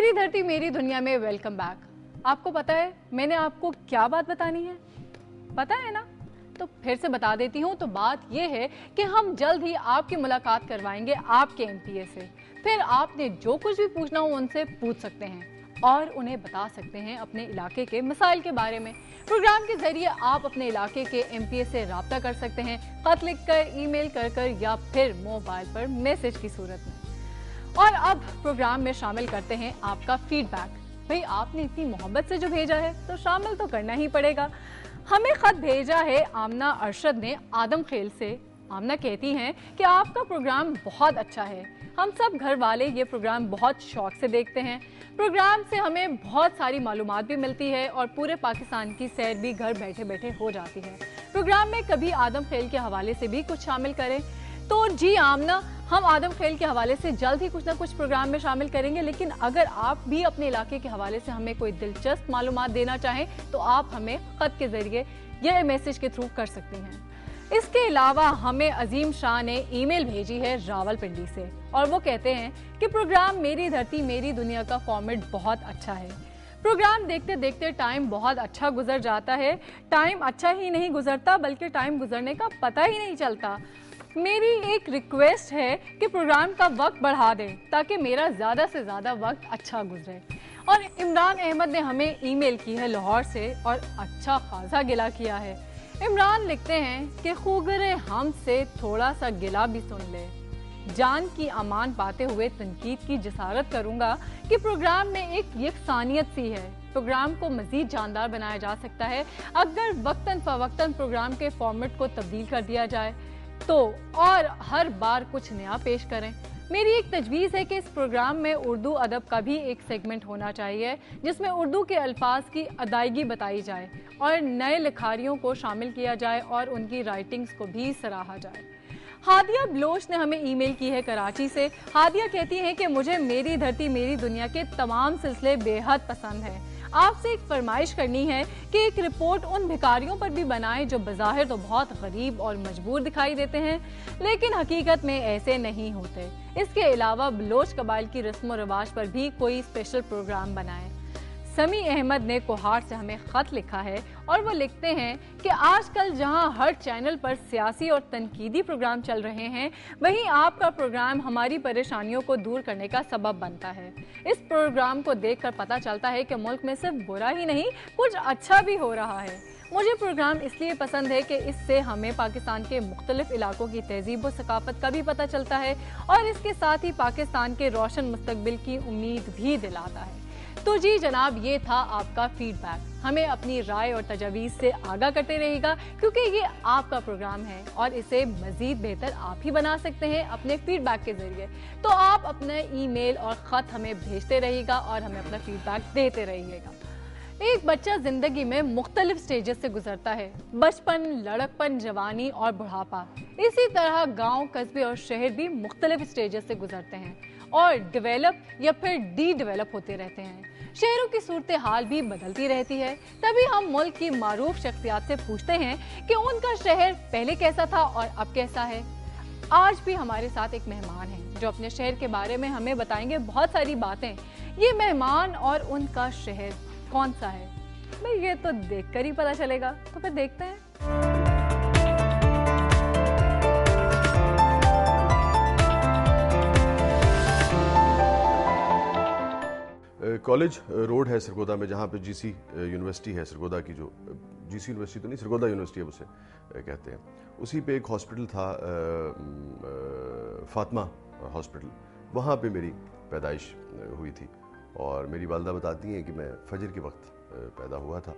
मेरी धरती मेरी दुनिया में वेलकम बैक। आपको पता है मैंने आपको क्या बात बतानी है? पता है ना? तो फिर से बता देती हूँ। तो बात यह है कि हम जल्द ही आपकी मुलाकात करवाएंगे आपके एमपीए से। फिर आपने जो कुछ भी पूछना हो उनसे पूछ सकते हैं और उन्हें बता सकते हैं अपने इलाके के मसाइल के बारे में। प्रोग्राम के जरिए आप अपने इलाके के एमपीए से राब्ता कर सकते हैं, खत लिखकर, ईमेल कर या फिर मोबाइल पर मैसेज की सूरत में। और अब प्रोग्राम में शामिल करते हैं आपका फीडबैक। भाई आपने इतनी मोहब्बत से जो भेजा है तो शामिल तो करना ही पड़ेगा। हमें खत भेजा है आमना अरशद ने आदम खेल से। आमना कहती हैं कि आपका प्रोग्राम बहुत अच्छा है। हम सब घर वाले ये प्रोग्राम बहुत शौक से देखते हैं। प्रोग्राम से हमें बहुत सारी मालूमात भी मिलती है और पूरे पाकिस्तान की सैर भी घर बैठे बैठे हो जाती है। प्रोग्राम में कभी आदम खेल के हवाले से भी कुछ शामिल करें। तो जी आमना, हम आदम खेल के हवाले से जल्द ही कुछ ना कुछ प्रोग्राम में शामिल करेंगे, लेकिन अगर आप भी अपने इलाके के हवाले से हमें कोई दिलचस्प मालूमात देना चाहें तो आप हमें खत के जरिए या मैसेज के थ्रू कर सकती हैं। इसके अलावा हमें अजीम शाह ने ईमेल भेजी है रावलपिंडी से और वो कहते हैं कि प्रोग्राम मेरी धरती मेरी दुनिया का फॉर्मेट बहुत अच्छा है। प्रोग्राम देखते देखते टाइम बहुत अच्छा गुजर जाता है। टाइम अच्छा ही नहीं गुजरता बल्कि टाइम गुजरने का पता ही नहीं चलता। मेरी एक रिक्वेस्ट है कि प्रोग्राम का वक्त बढ़ा दें ताकि मेरा ज़्यादा से ज़्यादा वक्त अच्छा गुजरे। और इमरान अहमद ने हमें ईमेल की है लाहौर से और अच्छा खासा गिला किया है। इमरान लिखते हैं कि खुगरे हम से थोड़ा सा गिला भी सुन ले। जान की अमान पाते हुए तनकीद की जसारत करूंगा कि प्रोग्राम में एक यकसानियत सी है। प्रोग्राम को मजीद जानदार बनाया जा सकता है अगर वक्तन फवक्तन प्रोग्राम के फॉर्मेट को तब्दील कर दिया जाए तो, और हर बार कुछ नया पेश करें। मेरी एक तजवीज़ है कि इस प्रोग्राम में उर्दू अदब का भी एक सेगमेंट होना चाहिए जिसमें उर्दू के अल्फाज की अदायगी बताई जाए और नए लिखारियों को शामिल किया जाए और उनकी राइटिंग्स को भी सराहा जाए। हादिया बलोच ने हमें ईमेल की है कराची से। हादिया कहती हैं कि मुझे मेरी धरती मेरी दुनिया के तमाम सिलसिले बेहद पसंद हैं। आपसे एक फरमाइश करनी है कि एक रिपोर्ट उन भिखारियों पर भी बनाएं जो बज़ाहिर तो बहुत गरीब और मजबूर दिखाई देते हैं लेकिन हकीकत में ऐसे नहीं होते। इसके अलावा बलोच कबाइल की रस्म व रिवाज पर भी कोई स्पेशल प्रोग्राम बनाएं। समी अहमद ने कोहार से हमें खत लिखा है और वो लिखते हैं कि आजकल जहां हर चैनल पर सियासी और तनकीदी प्रोग्राम चल रहे हैं वहीं आपका प्रोग्राम हमारी परेशानियों को दूर करने का सबब बनता है। इस प्रोग्राम को देखकर पता चलता है कि मुल्क में सिर्फ बुरा ही नहीं कुछ अच्छा भी हो रहा है। मुझे प्रोग्राम इसलिए पसंद है कि इससे हमें पाकिस्तान के मुख्तलिफ इलाकों की तहजीब व सकाफत का भी पता चलता है और इसके साथ ही पाकिस्तान के रोशन मुस्तकबिल की उम्मीद भी दिलाता है। तो जी जनाब, ये था आपका फीडबैक। हमें अपनी राय और तजावीज़ से आगाह करते रहेगा क्योंकि ये आपका प्रोग्राम है और इसे मज़ीद बेहतर आप ही बना सकते हैं अपने फीडबैक के जरिए। तो आप अपने ईमेल और ख़त हमें भेजते रहिएगा और हमें अपना फीडबैक देते रहिएगा। एक बच्चा जिंदगी में मुख्तलिफ स्टेजेस से गुजरता है, बचपन, लड़कपन, जवानी और बुढ़ापा। इसी तरह गांव, कस्बे और शहर भी मुख्तलिफ स्टेजेस से गुजरते हैं और डेवलप या फिर डी डेवलप होते रहते हैं। शहरों की सूरत हाल भी बदलती रहती है। तभी हम मुल्क की मारूफ शख्सियात से पूछते हैं कि उनका शहर पहले कैसा था और अब कैसा है। आज भी हमारे साथ एक मेहमान है जो अपने शहर के बारे में हमें बताएंगे बहुत सारी बातें। ये मेहमान और उनका शहर कौन सा है भाई, ये तो देखकर ही पता चलेगा। तो फिर देखते हैं। कॉलेज रोड है सरगोदा में जहाँ पे जीसी यूनिवर्सिटी है सरगोदा की। जो जीसी यूनिवर्सिटी तो नहीं, सरगोदा यूनिवर्सिटी अब उसे कहते हैं। उसी पे एक हॉस्पिटल था फातिमा हॉस्पिटल, वहाँ पे मेरी पैदाइश हुई थी और मेरी वालदा बताती हैं कि मैं फजर के वक्त पैदा हुआ था।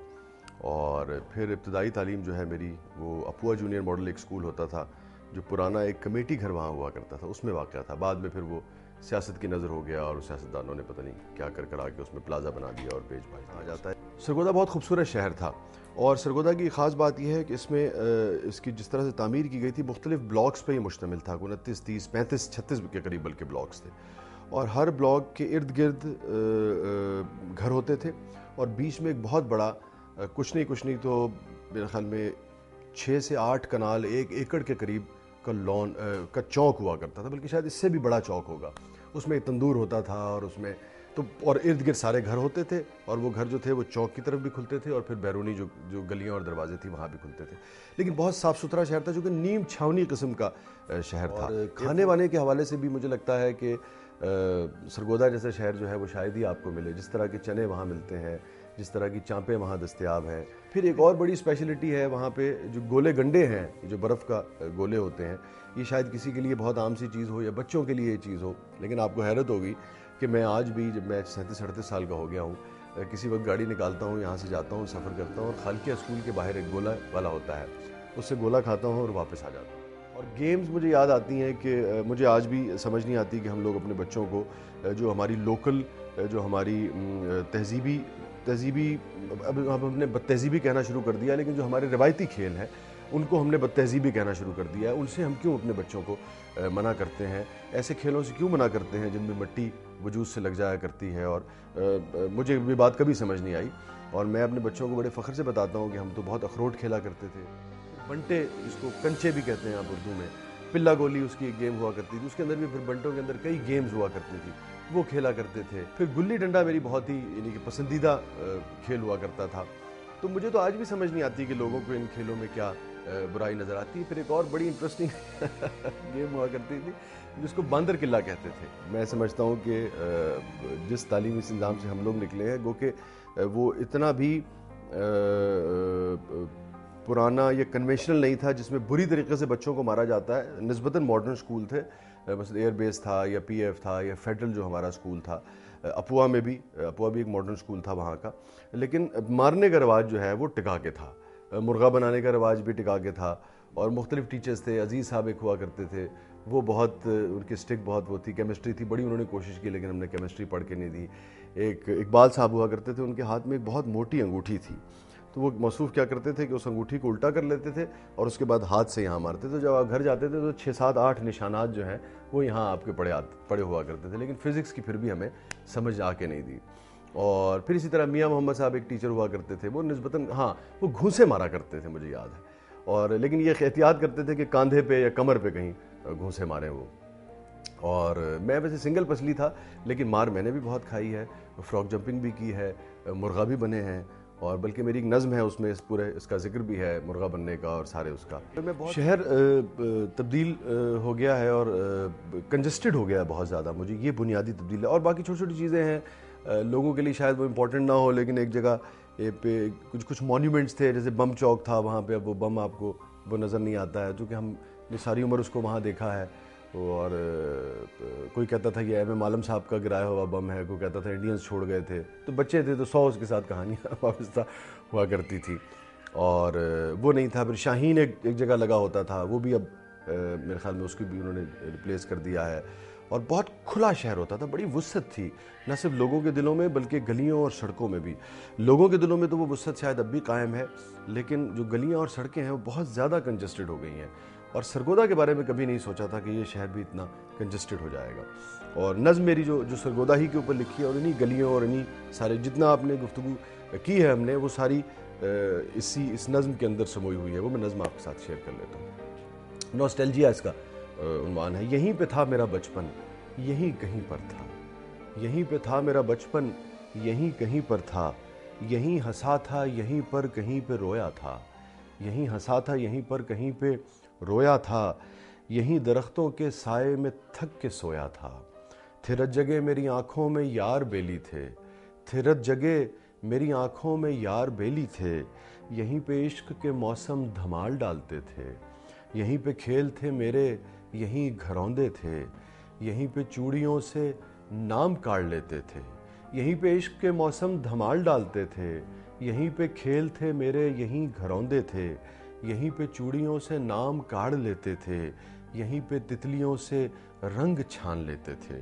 और फिर इब्तदाई तालीम जो है मेरी वो अपुआ जूनियर मॉडल एक स्कूल होता था जो पुराना एक कमेटी घर वहाँ हुआ करता था, उसमें वाक़या था। बाद में फिर वो सियासत की नज़र हो गया और सियासतदानों ने पता नहीं क्या कर कर आके उसमें प्लाजा बना दिया और पेज भाई आ जाता है। सरगोदा बहुत खूबसूरत शहर था और सरगोदा की ख़ास बात यह है कि इसमें इसकी जिस तरह से तामीर की गई थी मुख्तलिफ ब्लॉक्स पर ही मुश्तमिल था। 29, 30, 35, 36 के करीब बल्कि ब्लॉक्स थे और हर ब्लॉक के इर्द गिर्द घर होते थे और बीच में एक बहुत बड़ा कुछ नहीं तो मेरे ख्याल में 6 से 8 कनाल, 1 एकड़ के करीब का लॉन का चौक हुआ करता था, बल्कि शायद इससे भी बड़ा चौक होगा। उसमें एक तंदूर होता था और उसमें तो और इर्द गिर्द सारे घर होते थे, और वो घर जो थे वो चौक की तरफ भी खुलते थे, और फिर बैरूनी जो जो गलियां और दरवाजे थी वहाँ भी खुलते थे। लेकिन बहुत साफ़ सुथरा शहर था, जो कि नीम छावनी किस्म का शहर था। खाने वाने के हवाले से भी मुझे लगता है कि सरगोदा जैसा शहर जो है वो शायद ही आपको मिले। जिस तरह के चने वहाँ मिलते हैं, जिस तरह की चांपें वहाँ दस्तयाब हैं। फिर एक और बड़ी स्पेशलिटी है वहाँ पे, जो गोले गंडे हैं, जो बर्फ़ का गोले होते हैं, ये शायद किसी के लिए बहुत आम सी चीज़ हो या बच्चों के लिए ये चीज़ हो, लेकिन आपको हैरत होगी कि मैं आज भी, जब मैं 37-38 साल का हो गया हूँ, किसी वक्त गाड़ी निकालता हूँ, यहाँ से जाता हूँ, सफ़र करता हूँ, और खालकिया स्कूल के बाहर एक गोला वाला होता है, उससे गोला खाता हूँ और वापस आ जाता हूँ। और गेम्स मुझे याद आती हैं कि मुझे आज भी समझ नहीं आती कि हम लोग अपने बच्चों को जो हमारी लोकल, जो हमारी तहजीबी, अब हमने बदतहजीबी कहना शुरू कर दिया, लेकिन जो हमारे रिवायती खेल हैं उनको हमने बदतहजीबी कहना शुरू कर दिया है। उनसे हम क्यों अपने बच्चों को मना करते हैं? ऐसे खेलों से क्यों मना करते हैं जिनमें मिट्टी वजूद से लग जाया करती है? और मुझे ये बात कभी समझ नहीं आई, और मैं अपने बच्चों को बड़े फ़ख्र से बताता हूँ कि हम तो बहुत अखरोट खेला करते थे। बंटे, जिसको कंचे भी कहते हैं आप उर्दू में, पिल्ला गोली उसकी एक गेम हुआ करती थी, उसके अंदर भी फिर बंटों के अंदर कई गेम्स हुआ करती थी, वो खेला करते थे। फिर गुल्ली डंडा मेरी बहुत ही यानी कि पसंदीदा खेल हुआ करता था। तो मुझे तो आज भी समझ नहीं आती कि लोगों को इन खेलों में क्या बुराई नज़र आती है। फिर एक और बड़ी इंटरेस्टिंग गेम हुआ करती थी जिसको बांदर किला कहते थे। मैं समझता हूँ कि जिस तालीमी इंतज़ाम से हम लोग निकले हैं, गो कि वो इतना भी पुराना या कन्वेंशनल नहीं था जिसमें बुरी तरीके से बच्चों को मारा जाता है। निस्बतन मॉडर्न स्कूल थे, बस एयरबेस था या पीएफ था या फेडरल जो हमारा स्कूल था, अपुआ भी एक मॉडर्न स्कूल था वहाँ का। लेकिन मारने का रिवाज जो है वो टिका के था, मुर्गा बनाने का रिवाज भी टिका के था, और मुख्तलिफ टीचर्स थे। अजीज़ साहब एक हुआ करते थे, वो बहुत, उनकी स्टिक बहुत वो थी। केमिस्ट्री थी, बड़ी उन्होंने कोशिश की, लेकिन हमने केमिस्ट्री पढ़ के नहीं दी। एक इकबाल साहब हुआ करते थे, उनके हाथ में एक बहुत मोटी अंगूठी थी, तो वो मौसूफ क्या करते थे कि उस अंगूठी को उल्टा कर लेते थे और उसके बाद हाथ से यहाँ मारते थे। तो जब आप घर जाते थे तो 6-7-8 निशानात जो हैं वो यहाँ आपके पड़े हुआ करते थे, लेकिन फ़िज़िक्स की फिर भी हमें समझ आके नहीं दी। और फिर इसी तरह मियाँ मोहम्मद साहब एक टीचर हुआ करते थे, वो निस्बतन, हाँ, वो घूंसे मारा करते थे, मुझे याद है। और लेकिन ये एहतियात करते थे कि कंधे पे या कमर पे कहीं घूंसे मारें वो। और मैं वैसे सिंगल पसली था, लेकिन मार मैंने भी बहुत खाई है, फ्रॉक जंपिंग भी की है, मुर्गा भी बने हैं, और बल्कि मेरी एक नज़्म है उसमें इस पूरे इसका जिक्र भी है, मुर्गा बनने का और सारे उसका। तो मैं बहुत शहर तब्दील हो गया है और कंजस्टेड हो गया है बहुत ज़्यादा। मुझे ये बुनियादी तब्दील है, और बाकी छोटी छोटी चीज़ें हैं लोगों के लिए शायद वो इम्पोर्टेंट ना हो, लेकिन एक जगह पे कुछ मॉन्यूमेंट्स थे, जैसे बम चौक था, वहाँ पे अब वो बम आपको वो नज़र नहीं आता है, क्योंकि हमने सारी उम्र उसको वहाँ देखा है। और कोई कहता था ये एम आलम साहब का गिराया हुआ बम है, कोई कहता था इंडियंस छोड़ गए थे, तो बच्चे थे तो 100 उसके साथ कहानियाँ वाबस्ता हुआ करती थी, और वो नहीं था। फिर शाहीन एक जगह लगा होता था, वो भी अब मेरे ख्याल में उसकी भी उन्होंने रिप्लेस कर दिया है। और बहुत खुला शहर होता था, बड़ी वुसअत थी, न सिर्फ लोगों के दिलों में बल्कि गलियों और सड़कों में भी। लोगों के दिलों में तो वो वुसअत शायद अब भी कायम है, लेकिन जो गलियाँ और सड़कें हैं वो बहुत ज़्यादा कंजस्टेड हो गई हैं। और सरगोदा के बारे में कभी नहीं सोचा था कि ये शहर भी इतना कंजस्टेड हो जाएगा। और नज़्म मेरी जो सरगोदा ही के ऊपर लिखी है, और इन्हीं गलियों और इन्हीं सारे जितना आपने गुफ्तगू की है हमने, वो सारी इस नज़्म के अंदर समोई हुई है। वो मैं नज़्म आपके साथ शेयर कर लेता हूँ। नॉस्टैल्जिया इसका उन्वान है। यहीं पे था मेरा बचपन, यहीं कहीं पर था, यहीं पे था मेरा बचपन, यहीं कहीं पर था, यहीं हंसा था, यहीं पर कहीं पे रोया था, यहीं हंसा था, यहीं पर कहीं पे रोया था, यहीं दरख्तों के साए में थक के सोया था। थिरत जगह मेरी आँखों में यार बेली थे, थिरत जगह मेरी आँखों में यार बेली थे, यहीं पे इश्क के मौसम धमाल डालते थे, यहीं पे खेल थे मेरे, यहीं घरौंदे थे, यहीं पे चूड़ियों से नाम काढ़ लेते थे, यहीं पे इश्क के मौसम धमाल डालते थे, यहीं पे खेल थे मेरे, यहीं घरौंदे थे, यहीं पे चूड़ियों से नाम काढ़ लेते थे, यहीं पे तितलियों से रंग छान लेते थे,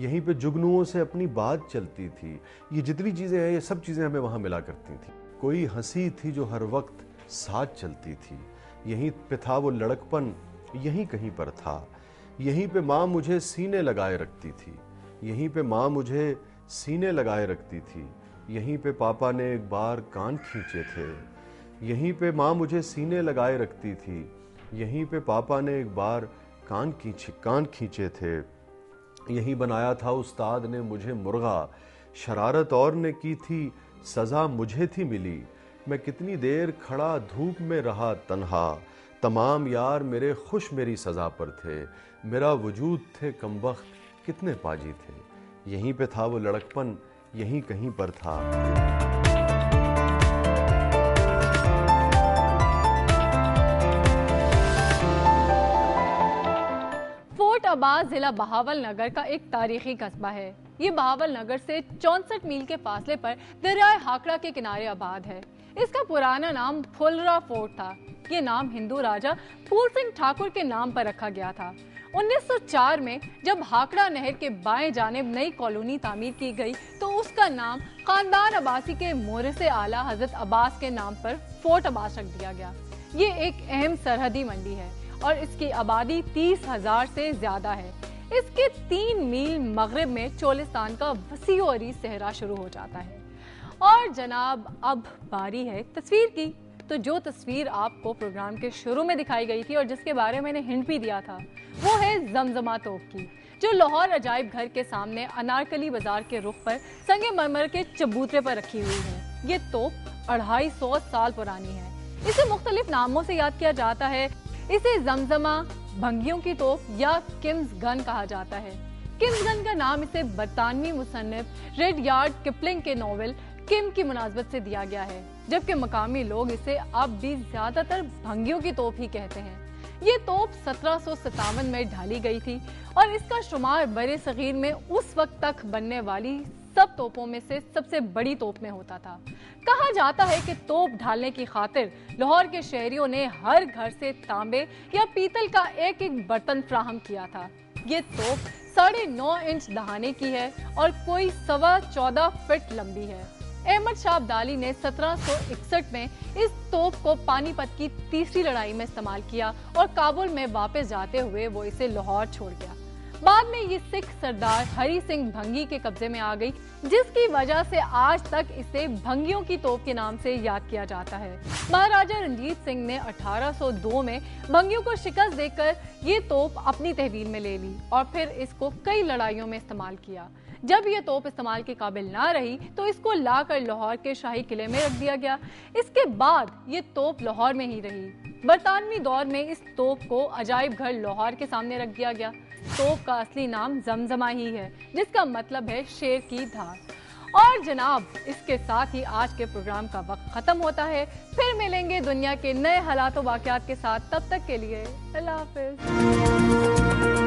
यहीं पे जुगनुओं से अपनी बात चलती थी। ये जितनी चीज़ें हैं, ये सब चीज़ें हमें वहाँ मिला करती थी। कोई हंसी थी जो हर वक्त साथ चलती थी, यहीं पे था वो लड़कपन, यहीं कहीं पर था, यहीं पे माँ मुझे सीने लगाए रखती थी, यहीं पे माँ मुझे सीने लगाए रखती थी, यहीं पे पापा ने एक बार कान खींचे थे, यहीं पे माँ मुझे सीने लगाए रखती थी, यहीं पे पापा ने एक बार कान खींचे थे, यहीं बनाया था उस्ताद ने मुझे मुर्गा, शरारत और ने की थी, सज़ा मुझे थी मिली। मैं कितनी देर खड़ा धूप में रहा तन्हा, तमाम यार मेरे खुश मेरी सज़ा पर थे। मेरा वजूद थे कमबख्त, कितने पाजी थे। यहीं पे था वो लड़कपन, यहीं कहीं पर था। फोर्ट अब्बास जिला बहावल नगर का एक तारीखी कस्बा है। ये बहावल नगर से 64 मील के फासले पर दरियाए हाकड़ा के किनारे आबाद है। इसका पुराना नाम फुलरा फोर्ट था। ये नाम हिंदू राजा फूल सिंह ठाकुर के नाम पर रखा गया था। 1904 में जब हाकड़ा नहर के बाएं जानिब नई कॉलोनी तामीर की गई तो उसका नाम खानदान अब्बासी के मोरस आला हजरत अब्बास के नाम पर फोर्ट अब्बास रख दिया गया। ये एक अहम सरहदी मंडी है और इसकी आबादी 30,000 से ज्यादा है। इसके 3 मील मगरिब में चोलिस्तान का वसीओ अरीज सहरा शुरू हो जाता है। और जनाब, अब बारी है तस्वीर की। तो जो तस्वीर आपको प्रोग्राम के शुरू में दिखाई गई थी और जिसके बारे में मैंने हिंट भी दिया था, वो है जमजमा तोप की, जो लाहौर अजायब घर के सामने अनारकली बाजार के रुख पर संगे मरमर के चबूतरे पर रखी हुई है। ये तोप 250 साल पुरानी है। इसे मुख्तलिफ नामों से याद किया जाता है। इसे जमजमा, भंगियों की तोप या किम्स गन कहा जाता है। किम्स गन का नाम इसे बरतानवी मुसन्निफ रेडयार्ड किपलिंग के नॉवेल किम की मुनासबत से दिया गया है, जबकि मकामी लोग इसे अब भी ज्यादातर भंगियों की तोप ही कहते हैं। ये तोप 1757 में ढाली गई थी और इसका शुमार बड़े सगीर में उस वक्त तक बनने वाली सब तोपों में से सबसे बड़ी तोप में होता था। कहा जाता है कि तोप ढालने की खातिर लाहौर के शहरियों ने हर घर से तांबे या पीतल का एक एक बर्तन फ्राहम किया था। ये तोप 9.5 इंच दहाने की है और कोई 14.25 फीट लंबी है। अहमद शाह अब्दाली ने 1761 में इस तोप को पानीपत की तीसरी लड़ाई में इस्तेमाल किया और काबुल में वापस जाते हुए वो इसे लाहौर छोड़ गया। बाद में ये सिख सरदार हरी सिंह भंगी के कब्जे में आ गई, जिसकी वजह से आज तक इसे भंगियों की तोप के नाम से याद किया जाता है। महाराजा रंजीत सिंह ने 1802 में भंगियों को शिकस्त देकर ये तोप अपनी तहवील में ले ली और फिर इसको कई लड़ाइयों में इस्तेमाल किया। जब ये तोप इस्तेमाल के काबिल ना रही तो इसको लाकर लाहौर के शाही किले में रख दिया गया। इसके बाद ये तोप लाहौर में ही रही। बरतानवी दौर में इस तोप को अजायब घर लाहौर के सामने रख दिया गया। तोप का असली नाम जमजमा ही है, जिसका मतलब है शेर की धार। और जनाब, इसके साथ ही आज के प्रोग्राम का वक्त खत्म होता है। फिर मिलेंगे दुनिया के नए हालात व वाक़यात के साथ। तब तक के लिए अल्लाह हाफ़िज़।